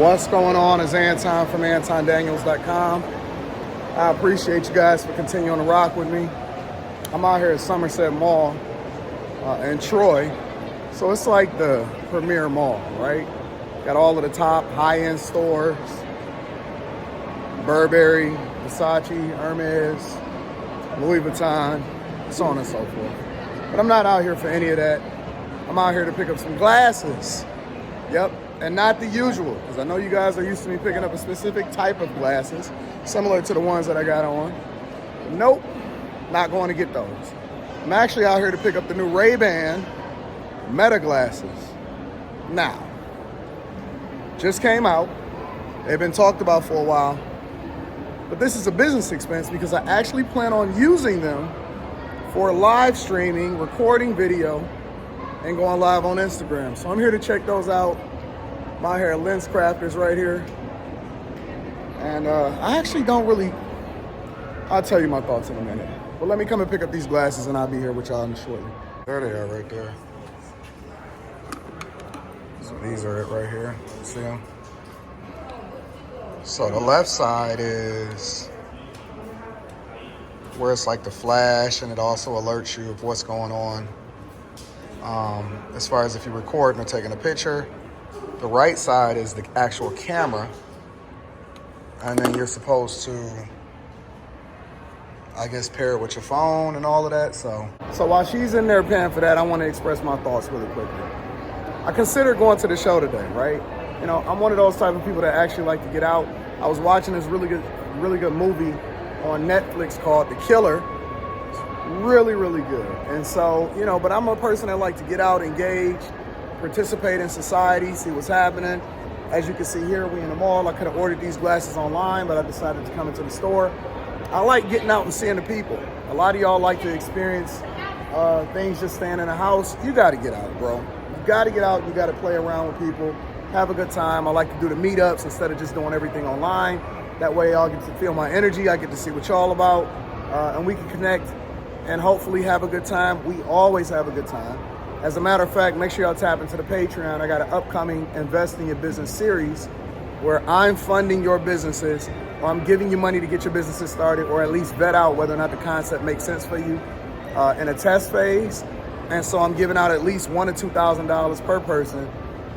What's going on? Is Anton from AntonDaniels.com. I appreciate you guys for continuing to rock with me. I'm out here at Somerset Mall in Troy. So it's like the premier mall, right? Got all of the top high-end stores. Burberry, Versace, Hermes, Louis Vuitton, so on and so forth. But I'm not out here for any of that. I'm out here to pick up some glasses. Yep, and not the usual, because I know you guys are used to me picking up a specific type of glasses, similar to the ones that I got on. Nope, not going to get those. I'm actually out here to pick up the new Ray-Ban Meta glasses. Now, just came out. They've been talked about for a while. But this is a business expense because I actually plan on using them for live streaming, recording video, and going live on Instagram. So I'm here to check those out. My hair Lens Crafters right here. And I actually don't really, I'll tell you my thoughts in a minute. But let me come and pick up these glasses and I'll be here with y'all shortly. There they are right there. So these are it right here. See them? So the left side is where it's like the flash, and it also alerts you of what's going on. As far as if you're recording or taking a picture. The right side is the actual camera, and then you're supposed to, I guess, pair it with your phone and all of that. So while she's in there paying for that, I want to express my thoughts really quickly. I considered going to the show today, right? You know, I'm one of those type of people that actually like to get out. I was watching this really good movie on Netflix called The Killer. It's really, really good. And so, you know, but I'm a person that like to get out, engage, participate in society, see what's happening. As you can see here, we in the mall. I could have ordered these glasses online, but I decided to come into the store. I like getting out and seeing the people. A lot of y'all like to experience things just staying in the house. You got to get out, bro. You got to get out. You got to play around with people. Have a good time. I like to do the meetups instead of just doing everything online. That way y'all get to feel my energy. I get to see what y'all about. And we can connect and hopefully have a good time. We always have a good time. As a matter of fact, make sure y'all tap into the Patreon. I got an upcoming Invest in Your Business series where I'm funding your businesses, or I'm giving you money to get your businesses started, or at least vet out whether or not the concept makes sense for you in a test phase. And so I'm giving out at least $1,000 to $2,000 per person.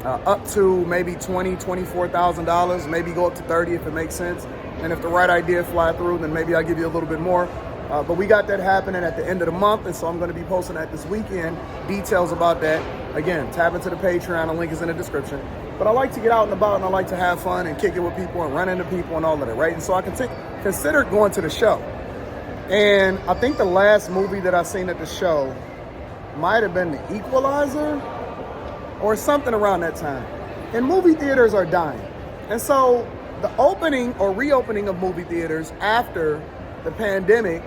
Up to maybe $20,000, $24,000, maybe go up to 30 if it makes sense. And if the right idea fly through, then maybe I'll give you a little bit more. But we got that happening at the end of the month, and so I'm gonna be posting that this weekend. Details about that. Again, tap into the Patreon, the link is in the description. But I like to get out and about, and I like to have fun and kick it with people and run into people and all of that, right? And so I considered going to the show. And I think the last movie that I seen at the show might have been The Equalizer, or something around that time. And movie theaters are dying. And so the opening or reopening of movie theaters after the pandemic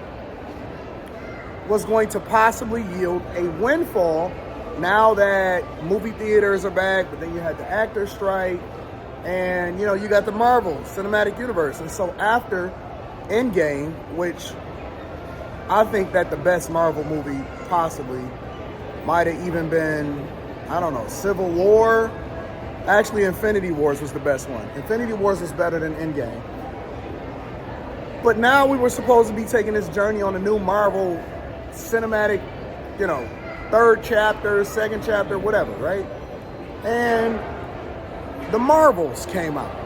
was going to possibly yield a windfall now that movie theaters are back, but then you had the actor strike, and you know, you got the Marvel Cinematic Universe. And so after Endgame, which I think that the best Marvel movie possibly might have even been, I don't know, Civil War. Actually, Infinity Wars was the best one. Infinity Wars was better than Endgame. But now we were supposed to be taking this journey on a new Marvel cinematic, you know, third chapter, second chapter, whatever, right? And the Marvels came out.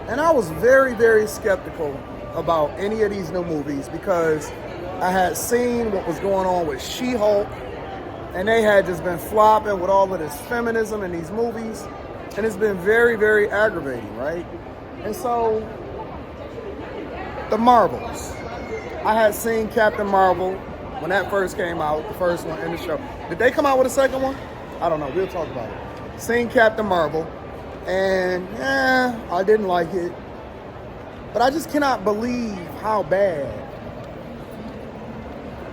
And I was very, very skeptical about any of these new movies because I had seen what was going on with She-Hulk, and they had just been flopping with all of this feminism in these movies. And it's been very, very aggravating, right? And so, the Marvels. I had seen Captain Marvel when that first came out, the first one in the show. Did they come out with a second one? I don't know. We'll talk about it. Seen Captain Marvel, and I didn't like it. But I just cannot believe how bad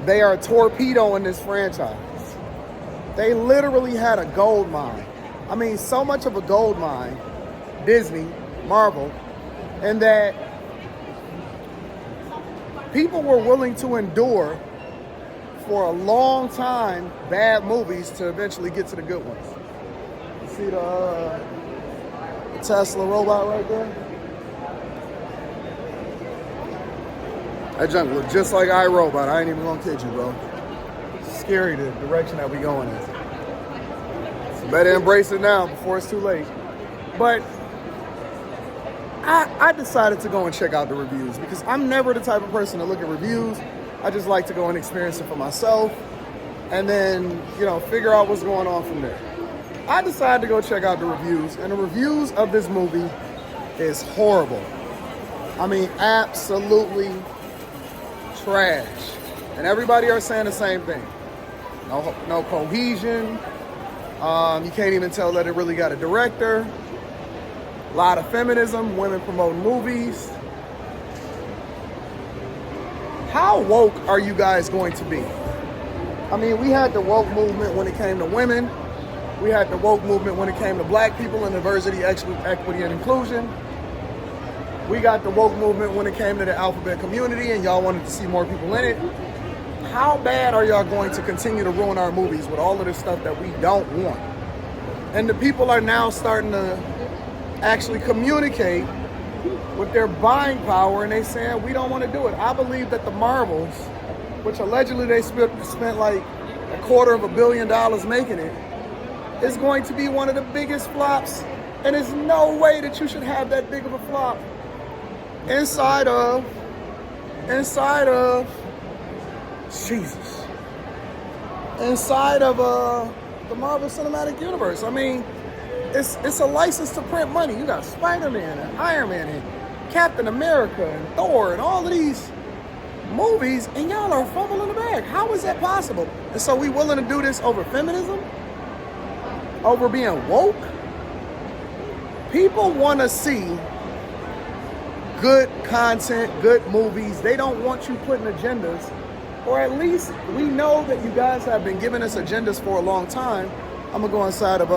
they are torpedoing this franchise. They literally had a gold mine. I mean, so much of a gold mine, Disney, Marvel, and that people were willing to endure for a long time bad movies to eventually get to the good ones. You see The Tesla robot right there. That junk look just like iRobot. I ain't even gonna kid you, bro. It's scary the direction that we going in. So better embrace it now before it's too late. But I decided to go and check out the reviews because I'm never the type of person to look at reviews. I just like to go and experience it for myself and then, figure out what's going on from there. I decided to go check out the reviews, and the reviews of this movie is horrible. I mean, absolutely trash. And everybody are saying the same thing. No cohesion. You can't even tell that it really got a director. A lot of feminism, women promoting movies. How woke are you guys going to be? I mean, we had the woke movement when it came to women. We had the woke movement when it came to black people and diversity, equity, and inclusion. We got the woke movement when it came to the alphabet community, and y'all wanted to see more people in it. How bad are y'all going to continue to ruin our movies with all of this stuff that we don't want? And the people are now starting to actually communicate with their buying power, and they saying we don't want to do it. I believe that the Marvels, which allegedly they spent like $250 million making it, is going to be one of the biggest flops, and there's no way that you should have that big of a flop inside of the Marvel Cinematic Universe. I mean, it's a license to print money. You got Spider-Man and Iron Man and Captain America and Thor and all of these movies, and y'all are fumbling the bag. How is that possible? And so we willing to do this over feminism? Over being woke? People want to see good content, good movies. They don't want you putting agendas, or at least we know that you guys have been giving us agendas for a long time. I'm gonna go inside of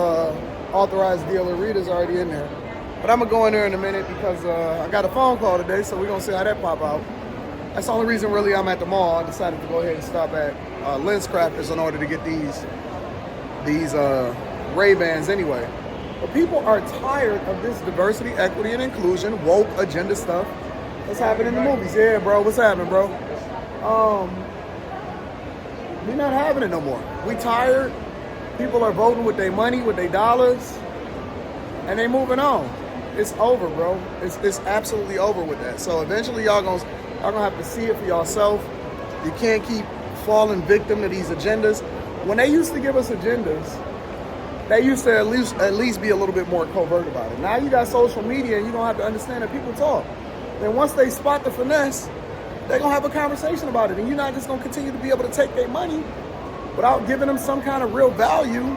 authorized dealer. Rita's already in there, but I'm gonna go in there in a minute because I got a phone call today, so we're gonna see how that pop out. That's the only reason really I'm at the mall. I decided to go ahead and stop at Lens Crafters in order to get these Ray-Bans anyway. But people are tired of this diversity, equity, and inclusion, woke agenda stuff that's happening in the movies. Yeah, bro, what's happening, bro? We're not having it no more. We tired. People are voting with their money, with their dollars, and they moving on. It's over, bro. It's absolutely over with that. So eventually y'all gonna have to see it for yourself. You can't keep falling victim to these agendas. When they used to give us agendas, they used to at least be a little bit more covert about it. Now you got social media, and you're gonna have to understand that people talk. Then once they spot the finesse, they're gonna have a conversation about it. And you're not just gonna continue to be able to take their money without giving them some kind of real value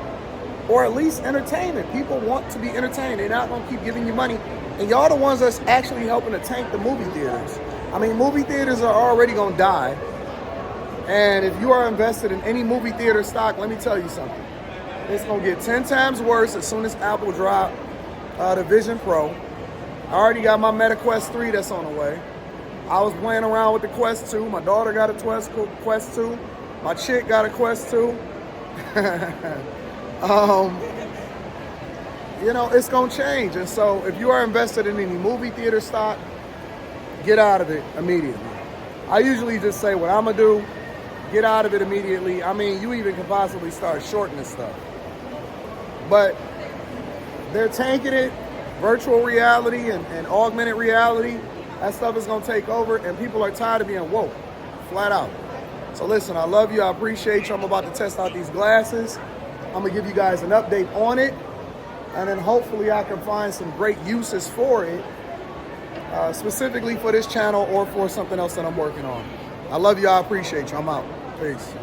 or at least entertainment. People want to be entertained. They're not gonna keep giving you money. And y'all the ones that's actually helping to tank the movie theaters. I mean, movie theaters are already gonna die. And if you are invested in any movie theater stock, let me tell you something. It's gonna get 10 times worse as soon as Apple drop the Vision Pro. I already got my Meta Quest 3 that's on the way. I was playing around with the Quest 2. My daughter got a Quest 2. My chick got a Quest 2. It's gonna change. And so if you are invested in any movie theater stock, get out of it immediately. I usually just say what I'm gonna do, get out of it immediately. I mean, you even can possibly start shorting this stuff. But they're tanking it. Virtual reality and augmented reality, that stuff is gonna take over, and people are tired of being woke, flat out. So listen, I love you, I appreciate you. I'm about to test out these glasses. I'm gonna give you guys an update on it, and then hopefully I can find some great uses for it, specifically for this channel or for something else that I'm working on. I love you, I appreciate you. I'm out. Peace.